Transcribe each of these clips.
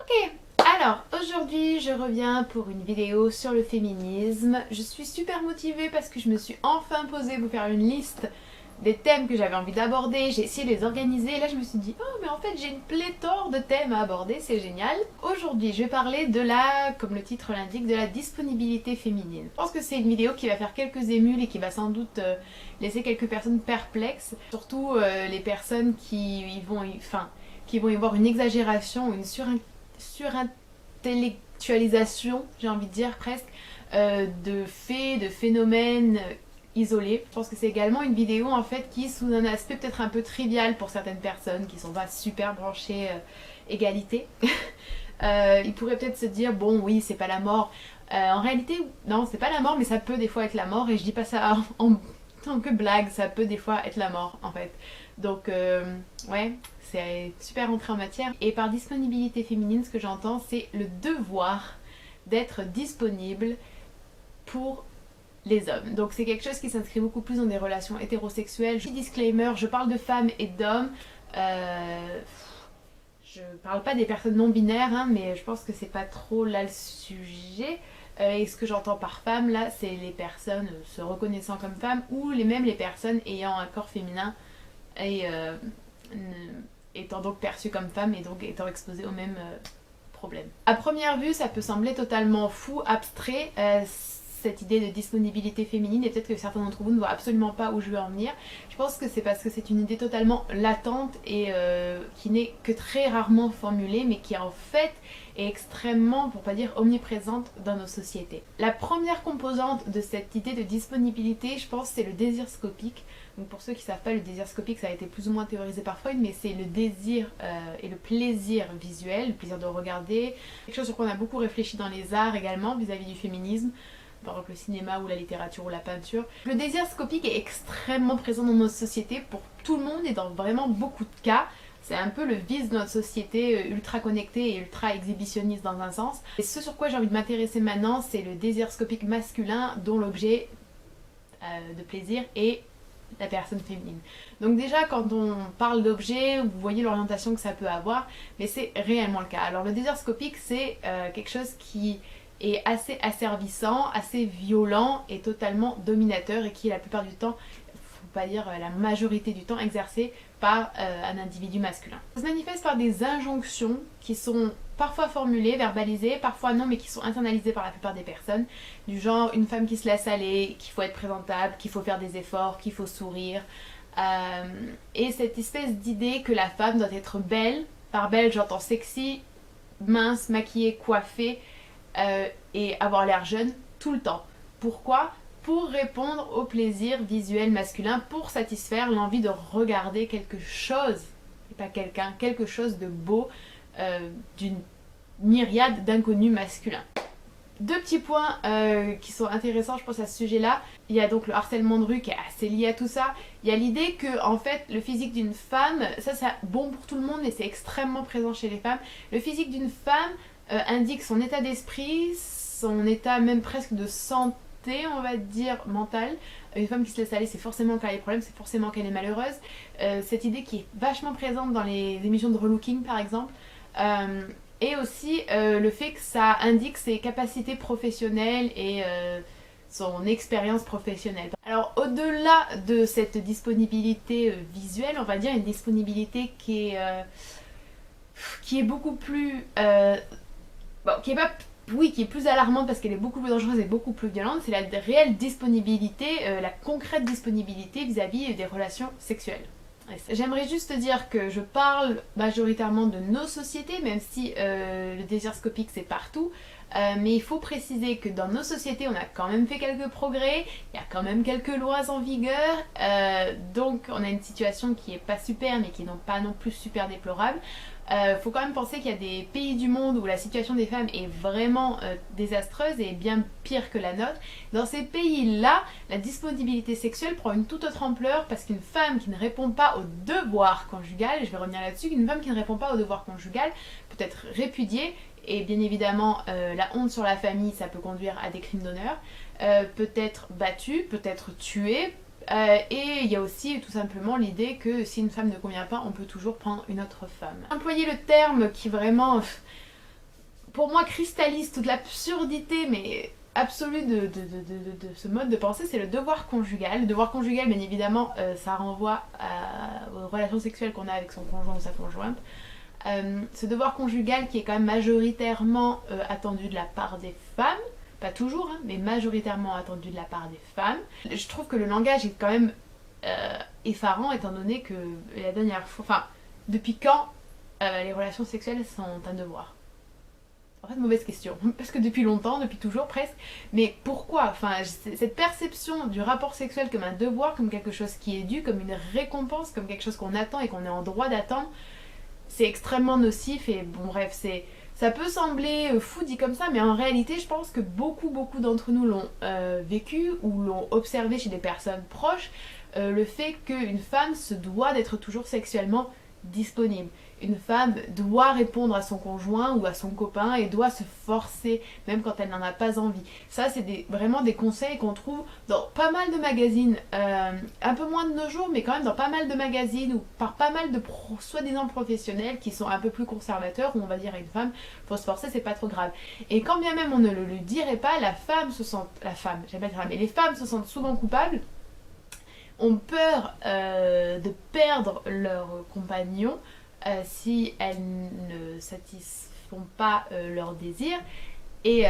Ok, alors aujourd'hui je reviens pour une vidéo sur le féminisme. Je suis super motivée parce que je me suis enfin posée pour faire une liste des thèmes que j'avais envie d'aborder. J'ai essayé de les organiser et là je me suis dit oh mais en fait j'ai une pléthore de thèmes à aborder, c'est génial. Aujourd'hui je vais parler de la, comme le titre l'indique, de la disponibilité féminine. Je pense que c'est une vidéo qui va faire quelques émules et qui va sans doute laisser quelques personnes perplexes. Surtout les personnes qui qui vont y voir une exagération ou une surintellectualisation, j'ai envie de dire presque, de faits, de phénomènes isolés. Je pense que c'est également une vidéo en fait qui, sous un aspect peut-être un peu trivial pour certaines personnes qui sont pas super branchées égalité, ils pourraient peut-être se dire bon oui c'est pas la mort. En réalité non c'est pas la mort mais ça peut des fois être la mort et je dis pas ça en tant que blague, ça peut des fois être la mort en fait. Donc ouais, c'est super entré en matière. Et par disponibilité féminine, ce que j'entends, c'est le devoir d'être disponible pour les hommes. Donc c'est quelque chose qui s'inscrit beaucoup plus dans des relations hétérosexuelles. Petit disclaimer, je parle de femmes et d'hommes. Je parle pas des personnes non binaires, hein, mais je pense que c'est pas trop là le sujet. Et ce que j'entends par femme là, c'est les personnes se reconnaissant comme femmes ou même les personnes ayant un corps féminin et étant donc perçue comme femme et donc étant exposée aux mêmes problèmes. À première vue, ça peut sembler totalement fou, abstrait, cette idée de disponibilité féminine, et peut-être que certains d'entre vous ne voient absolument pas où je veux en venir. Je pense que c'est parce que c'est une idée totalement latente et qui n'est que très rarement formulée, mais qui en fait est extrêmement, pour pas dire omniprésente dans nos sociétés. La première composante de cette idée de disponibilité, je pense, c'est le désir scopique. Donc pour ceux qui ne savent pas, le désir scopique, ça a été plus ou moins théorisé par Freud, mais c'est le désir et le plaisir visuel, le plaisir de regarder, quelque chose sur quoi on a beaucoup réfléchi dans les arts également, vis-à-vis du féminisme, par exemple le cinéma ou la littérature ou la peinture. Le désir scopique est extrêmement présent dans nos sociétés pour tout le monde et dans vraiment beaucoup de cas. C'est un peu le vice de notre société ultra connectée et ultra exhibitionniste dans un sens. Et ce sur quoi j'ai envie de m'intéresser maintenant, c'est le désir scopique masculin dont l'objet de plaisir est la personne féminine. Donc déjà quand on parle d'objet, vous voyez l'orientation que ça peut avoir, mais c'est réellement le cas. Alors le désir scopique c'est quelque chose qui est assez asservissant, assez violent et totalement dominateur et qui est la plupart du temps, faut pas dire la majorité du temps, exercé par un individu masculin. Ça se manifeste par des injonctions qui sont parfois formulées, verbalisées, parfois non, mais qui sont internalisées par la plupart des personnes, du genre une femme qui se laisse aller, qu'il faut être présentable, qu'il faut faire des efforts, qu'il faut sourire, et cette espèce d'idée que la femme doit être belle, par belle j'entends sexy, mince, maquillée, coiffée, et avoir l'air jeune tout le temps. Pourquoi ? Pour répondre au plaisir visuel masculin, pour satisfaire l'envie de regarder quelque chose, et pas quelqu'un, quelque chose de beau, d'une myriade d'inconnus masculins. Deux petits points qui sont intéressants je pense à ce sujet-là. Il y a donc le harcèlement de rue qui est assez lié à tout ça. Il y a l'idée que en fait le physique d'une femme, ça c'est bon pour tout le monde mais c'est extrêmement présent chez les femmes. Le physique d'une femme indique son état d'esprit, son état même presque de santé, on va dire, mentale. Une femme qui se laisse aller, c'est forcément qu'elle a des problèmes, c'est forcément qu'elle est malheureuse. Cette idée qui est vachement présente dans les émissions de relooking par exemple. Et aussi le fait que ça indique ses capacités professionnelles et son expérience professionnelle. Alors au-delà de cette disponibilité visuelle, on va dire une disponibilité qui est beaucoup plus... bon, qui est pas... Oui, qui est plus alarmante parce qu'elle est beaucoup plus dangereuse et beaucoup plus violente, c'est la réelle disponibilité, la concrète disponibilité vis-à-vis des relations sexuelles. J'aimerais juste dire que je parle majoritairement de nos sociétés, même si le désir scopique c'est partout, mais il faut préciser que dans nos sociétés on a quand même fait quelques progrès, il y a quand même quelques lois en vigueur, donc on a une situation qui est pas super mais qui n'est pas non plus super déplorable. Faut quand même penser qu'il y a des pays du monde où la situation des femmes est vraiment désastreuse et bien pire que la nôtre. Dans ces pays-là, la disponibilité sexuelle prend une toute autre ampleur parce qu'une femme qui ne répond pas au devoir conjugal, et je vais revenir là-dessus, qu'une femme qui ne répond pas au devoir conjugal peut être répudiée et bien évidemment la honte sur la famille ça peut conduire à des crimes d'honneur, peut être battue, peut être tuée. Et il y a aussi tout simplement l'idée que si une femme ne convient pas, on peut toujours prendre une autre femme. Employer le terme qui vraiment pour moi, cristallise toute l'absurdité, mais absolue de ce mode de pensée, c'est le devoir conjugal. Le devoir conjugal, bien évidemment, ça renvoie aux relations sexuelles qu'on a avec son conjoint ou sa conjointe. Ce devoir conjugal qui est quand même majoritairement attendu de la part des femmes, pas toujours, hein, mais majoritairement attendu de la part des femmes. Je trouve que le langage est quand même effarant, étant donné que la dernière fois, enfin, depuis quand les relations sexuelles sont un devoir? En fait, mauvaise question, parce que depuis longtemps, depuis toujours presque, mais pourquoi? Enfin, cette perception du rapport sexuel comme un devoir, comme quelque chose qui est dû, comme une récompense, comme quelque chose qu'on attend et qu'on est en droit d'attendre, c'est extrêmement nocif et bon bref, ça peut sembler fou dit comme ça, mais en réalité je pense que beaucoup d'entre nous l'ont vécu ou l'ont observé chez des personnes proches, le fait qu'une femme se doit d'être toujours sexuellement disponible. Une femme doit répondre à son conjoint ou à son copain et doit se forcer, même quand elle n'en a pas envie. Ça, c'est vraiment des conseils qu'on trouve dans pas mal de magazines, un peu moins de nos jours, mais quand même dans pas mal de magazines ou par pas mal de soi-disant professionnels qui sont un peu plus conservateurs, où on va dire à une femme, faut se forcer, c'est pas trop grave. Et quand bien même on ne le dirait pas, les femmes se sentent souvent coupables, ont peur de perdre leur compagnon, si elles ne satisfont pas leurs désirs, et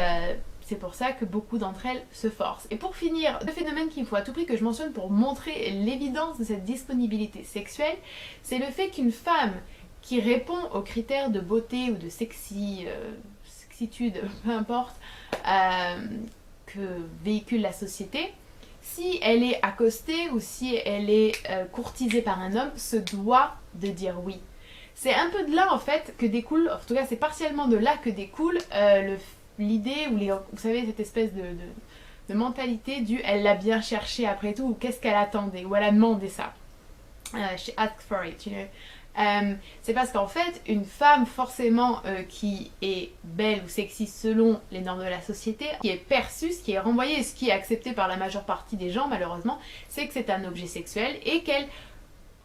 c'est pour ça que beaucoup d'entre elles se forcent. Et pour finir, le phénomène qu'il faut à tout prix que je mentionne pour montrer l'évidence de cette disponibilité sexuelle, c'est le fait qu'une femme qui répond aux critères de beauté ou de sexitude, peu importe, que véhicule la société, si elle est accostée ou si elle est courtisée par un homme, se doit de dire oui. C'est un peu de là en fait que découle, en tout cas c'est partiellement de là que découle l'idée ou vous savez cette espèce de mentalité du elle l'a bien cherché après tout, ou qu'est-ce qu'elle attendait, ou elle a demandé ça. She asked for it, you know. C'est parce qu'en fait une femme forcément qui est belle ou sexy selon les normes de la société, qui est perçue, ce qui est renvoyé et ce qui est accepté par la majeure partie des gens malheureusement, c'est que c'est un objet sexuel et qu'elle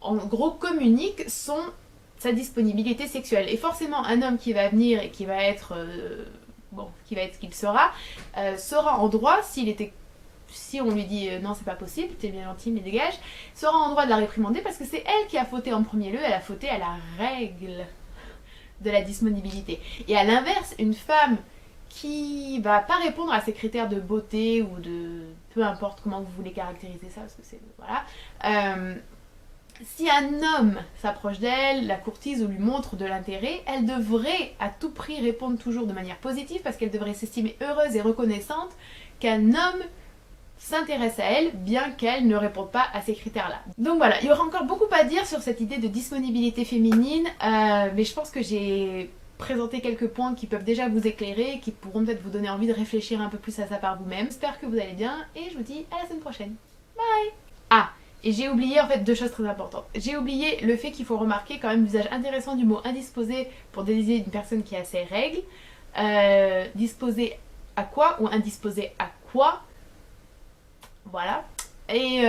en gros communique sa disponibilité sexuelle. Et forcément un homme qui va venir et qui va être qui va être ce qu'il sera en droit, si on lui dit non c'est pas possible, t'es bien gentil mais dégage, sera en droit de la réprimander parce que c'est elle qui a fauté en premier lieu, elle a fauté à la règle de la disponibilité. Et à l'inverse, une femme qui va pas répondre à ces critères de beauté ou de peu importe comment vous voulez caractériser ça, parce que c'est voilà, si un homme s'approche d'elle, la courtise ou lui montre de l'intérêt, elle devrait à tout prix répondre toujours de manière positive parce qu'elle devrait s'estimer heureuse et reconnaissante qu'un homme s'intéresse à elle, bien qu'elle ne réponde pas à ces critères-là. Donc voilà, il y aura encore beaucoup à dire sur cette idée de disponibilité féminine, mais je pense que j'ai présenté quelques points qui peuvent déjà vous éclairer, qui pourront peut-être vous donner envie de réfléchir un peu plus à ça par vous-même. J'espère que vous allez bien et je vous dis à la semaine prochaine. Bye! Ah! Et j'ai oublié en fait deux choses très importantes. J'ai oublié le fait qu'il faut remarquer quand même l'usage intéressant du mot indisposé pour désigner une personne qui a ses règles. Disposé à quoi ou indisposé à quoi? Voilà. Et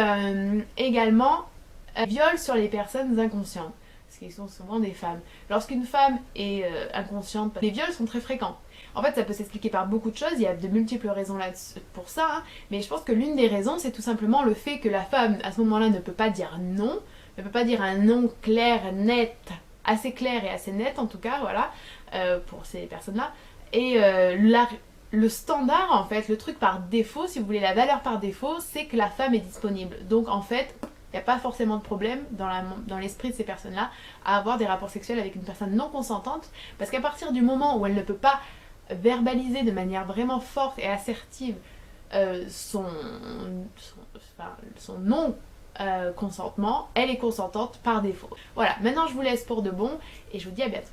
également, viol sur les personnes inconscientes. Parce qu'ils sont souvent des femmes. Lorsqu'une femme est inconsciente, les viols sont très fréquents. En fait, ça peut s'expliquer par beaucoup de choses, il y a de multiples raisons là pour ça, hein, mais je pense que l'une des raisons, c'est tout simplement le fait que la femme, à ce moment-là, ne peut pas dire non, ne peut pas dire un non clair, net, assez clair et assez net en tout cas, voilà, pour ces personnes-là. Et le standard, en fait, le truc par défaut, si vous voulez, la valeur par défaut, c'est que la femme est disponible. Donc en fait, il n'y a pas forcément de problème dans l'esprit de ces personnes-là à avoir des rapports sexuels avec une personne non consentante, parce qu'à partir du moment où elle ne peut pas verbaliser de manière vraiment forte et assertive son non consentement, elle est consentante par défaut. Voilà, maintenant je vous laisse pour de bon et je vous dis à bientôt.